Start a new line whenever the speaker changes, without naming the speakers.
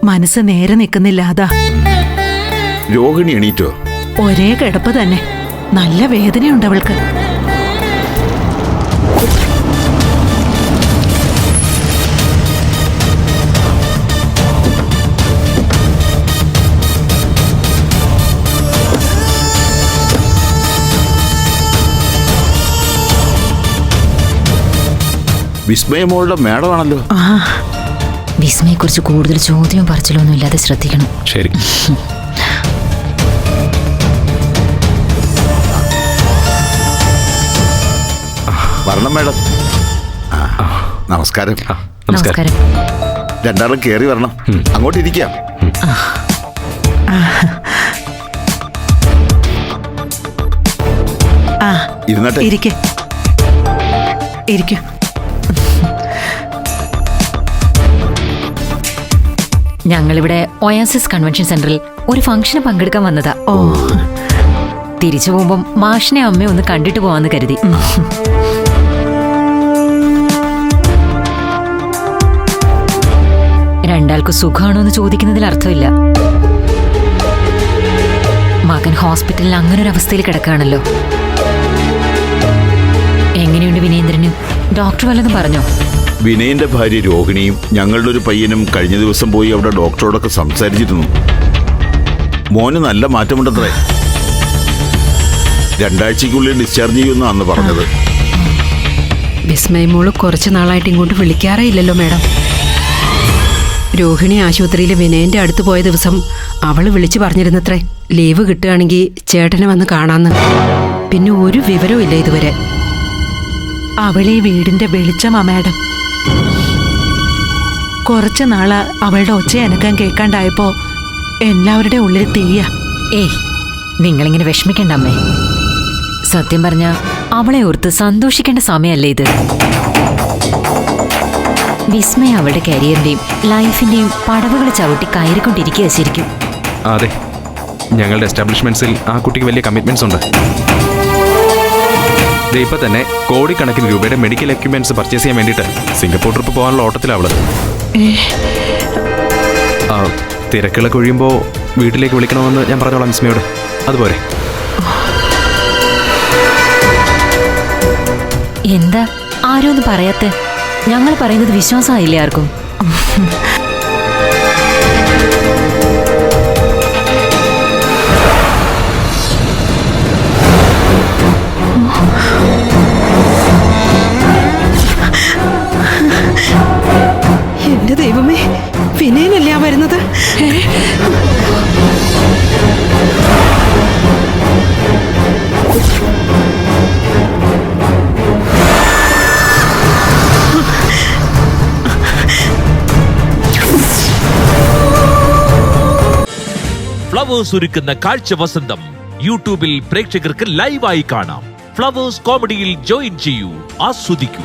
മനസ്സ് നേരെ നിൽക്കുന്നില്ല. അതാ.
രോഹിണി എണീറ്റോ?
ഒരേ കിടപ്പ് തന്നെ. നല്ല വേദനയുണ്ട് അവൾക്ക്.
വിസ്മയമോളുടെ മേഡമാണല്ലോ.
വിസ്മയെ കുറിച്ച് കൂടുതൽ ചോദ്യവും പറച്ചിലൊന്നും ഇല്ലാതെ ശ്രദ്ധിക്കണം.
ശരി.
വരണം മേഡം. നമസ്കാരം.
നമസ്കാരം.
രണ്ടാളും കേറി വരണം. അങ്ങോട്ട് ഇരിക്കാം. ഇരുന്നട്ടെ.
ഇരിക്കും.
ഞങ്ങളിവിടെ ഒയാസിസ് കൺവെൻഷൻ സെന്ററിൽ ഒരു ഫംഗ്ഷന് പങ്കെടുക്കാൻ വന്നതാ.
ഓ.
തിരിച്ചു പോകുമ്പം മാഷിനെ അമ്മയെ ഒന്ന് കണ്ടിട്ട് പോവാന്ന് കരുതി. രണ്ടാൾക്ക് സുഖമാണോ എന്ന് ചോദിക്കുന്നതിൽ അർത്ഥമില്ല. മകൻ ഹോസ്പിറ്റലിൽ അങ്ങനെ ഒരു അവസ്ഥയിൽ കിടക്കുകയാണല്ലോ. എങ്ങനെയുണ്ട് വിനേന്ദ്രന്? ഡോക്ടർ വല്ലതും പറഞ്ഞോ?
വിനയന്റെ ഭാര്യ രോഹിണിയും ഞങ്ങളുടെ ഒരു പയ്യനും കഴിഞ്ഞ ദിവസം പോയി അവിടെ ഡോക്ടറോടൊക്കെ സംസാരിച്ചിരുന്നു. മോന് നല്ല മാറ്റമുണ്ടത്രേ. 2 ആഴ്ചയ്ക്കുള്ളിൽ ഡിസ്ചാർജ് ചെയ്യുമെന്ന് അന്ന് പറഞ്ഞത്.
വിസ്മയമോള് കുറച്ച് നാളായിട്ട് ഇങ്ങോട്ട് വിളിക്കാറേ ഇല്ലല്ലോ മാഡം. രോഹിണി ആശുപത്രിയിൽ വിനയന്റെ അടുത്ത് പോയ ദിവസം അവള് വിളിച്ചു പറഞ്ഞിരുന്നത്രേ, ലീവ് കിട്ടുകയാണെങ്കിൽ ചേട്ടനെ വന്ന് കാണാന്ന്. പിന്നെ ഒരു വിവരവും ഇല്ല ഇതുവരെ.
അവളീ വീടിന്റെ വെളിച്ചമാ മാഡം. കുറച്ചു നാള് അവളുടെ ഒച്ച അനക്കം കേൾക്കാണ്ടായപ്പോ എല്ലാവരുടെ ഉള്ളിൽ തീയ.
ഏയ്, നിങ്ങളിങ്ങനെ വിഷമിക്കണ്ട അമ്മേ. സത്യം പറഞ്ഞ അവളെ ഓർത്ത് സന്തോഷിക്കേണ്ട സമയമല്ലേ ഇത്. വിസ്മയ അവളുടെ കരിയറിന്റെയും ലൈഫിന്റെയും പടവുകൾ ചവിട്ടി കയറിക്കൊണ്ടിരിക്കുക ശരിക്കും.
അതെ, ഞങ്ങളുടെ എസ്റ്റാബ്ലിഷ്മെന്റ്സിൽ ആ കുട്ടിക്ക് വലിയ കമ്മിറ്റ്മെന്റ്സ് ഉണ്ട്. ഇപ്പൊ തന്നെ കോടിക്കണക്കിന് രൂപയുടെ മെഡിക്കൽ എക്യുപ്മെന്റ്സ് പർച്ചേസ് ചെയ്യാൻ വേണ്ടിയിട്ട് സിംഗപ്പൂർ ട്രിപ്പ് പോകാനുള്ള ഓട്ടത്തിലാവള്. തിരക്കുകളൊക്കെ ഒഴിയുമ്പോൾ വീട്ടിലേക്ക് വിളിക്കണമെന്ന് ഞാൻ പറഞ്ഞോളാം വിസ്മയോട്. അതുപോലെ
എന്താ ആരും ഒന്നും പറയാത്തെ? ഞങ്ങൾ പറയുന്നത് വിശ്വാസമായില്ലേ ആർക്കും?
എന്റെ ദൈവമേ, വിനയനല്ലേ ആ വരുന്നത്?
ഫ്ലവേഴ്സ് ഒരുക്കുന്ന കാഴ്ച വസന്തം യൂട്യൂബിൽ പ്രേക്ഷകർക്ക് ലൈവായി കാണാം. ഫ്ലവേഴ്സ് കോമഡിയിൽ ജോയിൻ ചെയ്യൂ, ആസ്വദിക്കൂ.